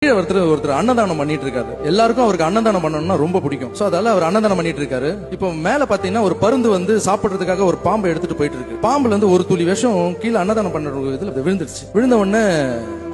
ஒருத்தர் அன்னதானம் பண்ணிட்டு இருக்காரு. எல்லாருக்கும் அவருக்கு அன்னதானம் பண்ணணும்னா ரொம்ப பிடிக்கும். சோ அதால அவர் அன்னதானம் பண்ணிட்டு இருக்காரு. இப்போ மேல பாத்தீங்கன்னா ஒரு பருந்து வந்து சாப்பிடுறதுக்காக ஒரு பாம்பை எடுத்துட்டு போயிட்டு இருக்கு. பாம்புல இருந்து ஒரு துளி விஷம் கீழே அன்னதானம் பண்ற இதுல விழுந்துருச்சு. விழுந்த உடனே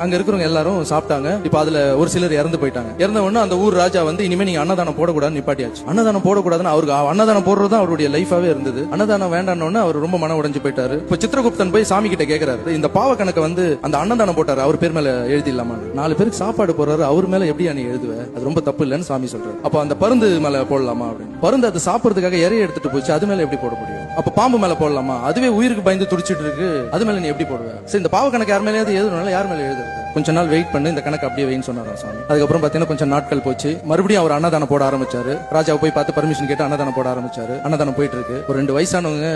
அங்க இருக்கிறவங்க எல்லாரும் சாப்பிட்டாங்க. இப்ப அதுல ஒரு சிலர் இறந்து போயிட்டாங்க. இறந்த உடனே அந்த ஊர் ராஜா வந்து இனிமே நீங்க அன்னதானம் போடக்கூடாதுன்னு நிப்பாட்டியாச்சு. அன்னதானம் போடக்கூடாதுன்னு அவருக்கு அன்னதானம் போடுறதுதான் அவருடைய லைஃபாவே இருந்தது. அன்னதானம் வேண்டான்னு அவர் ரொம்ப மன உடைஞ்சு போயிட்டாரு. இப்ப சித்திரகுப்தன் போய் சாமி கிட்ட கேக்குறாரு, இந்த பாவ கணக்க வந்து அந்த அன்னதானம் போட்டாரு அவர் பேர் மேல எழுதிடலாமா? 4 பேருக்கு சாப்பாடு போறாரு, அவர் மேல எப்படி நீ எழுதுவ? அது ரொம்ப தப்பு இல்லன்னு சாமி சொல்றாரு. அப்ப அந்த பருந்து மேல போடலாமா அப்படின்னு. பருந்து அது சாப்பிடுறதுக்காக இறைய எடுத்துட்டு போச்சு, அது மேல எப்படி போட முடியும்? அப்ப பாம்பு மேல போடலாமா? அதுவே உயிருக்கு பயந்து துடிச்சிட்டு இருக்கு, அது மேல நீ எப்படி போடுவ? சரி, இந்த பாவ கணக்கு யார் மேலே எழுதுனால யார் மேல எழுதுறது? கொஞ்ச நாள் வெயிட் பண்ணு, இந்த கணக்கு அப்படியே வெயின்னு சொன்னாரா சாமி. அதுக்கப்புறம் பாத்தீங்கன்னா கொஞ்சம் நாட்கள் போச்சு. மறுபடியும் அவர் அன்னதானம் போட ஆரம்பிச்சாரு. ராஜாவை போய் பார்த்து பர்மிஷன் கேட்டு அன்னதானம் போட ஆரம்பிச்சாரு. அன்னதானம் போயிட்டு இருக்கு. ஒரு 2 வயசானவங்க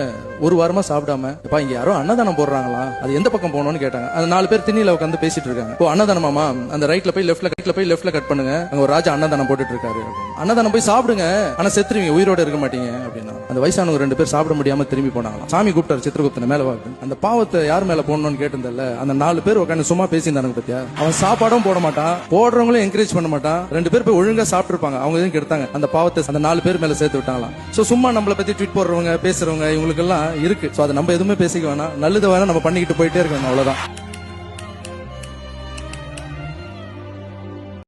ஒரு வாரமா சாப்பிடாம, இங்க யாரோ அன்னதானம் போடுறாங்களா, அது எந்த பக்கம் போகணும்னு கேட்டாங்க. அந்த 4 பேர் திண்ணில உட்காந்து பேசிட்டு இருக்காங்க. இப்போ அன்னதானமாமா, அந்த ரைட்ல போய் லெஃப்ட்ல கட் பண்ணுங்க, அங்க ஒரு ராஜா அன்னதானம் போட்டுட்டு இருக்காரு. அன்னதானம் போய் சாப்பிடுங்க, ஆனா செத்துருவீங்க, உயிரோட இருக்க மாட்டீங்க அப்படின்னா. அந்த வயசானவங்க 2 பேர் சாப்பிட முடியாம திரும்பி போனாங்க. சாமி கூப்பிட்டாரு சித்திரகுப்தனை மேல வா. அந்த பாவத்தை யார் மேல போடணும்னு கேட்டிருந்தல, அந்த 4 பேர் உட்காந்து சும்மா பேசியிருந்தாங்க பத்தியா. அவன் சாப்பாடும் போட மாட்டான், போடுறவங்களும் என்கரேஜ் பண்ண மாட்டான். 2 பேர் போய் ஒழுங்கா சாப்பிட்டு இருப்பாங்க, அவங்க எதுவும் கெடுத்தாங்க. அந்த பாவத்தை அந்த 4 பேர் மேல சேர்த்து விட்டாங்களாம். சோ சும்மா நம்மளை பத்தி ட்வீட் போடுறவங்க பேசுறவங்க இவங்களுக்கு எல்லாம் இருக்கு. சோ அதை நம்ம எதுவுமே பேசிக்க வேணாம், நல்லது வேணா நம்ம பண்ணிக்கிட்டு போயிட்டே இருக்கணும், அவ்வளவுதான்.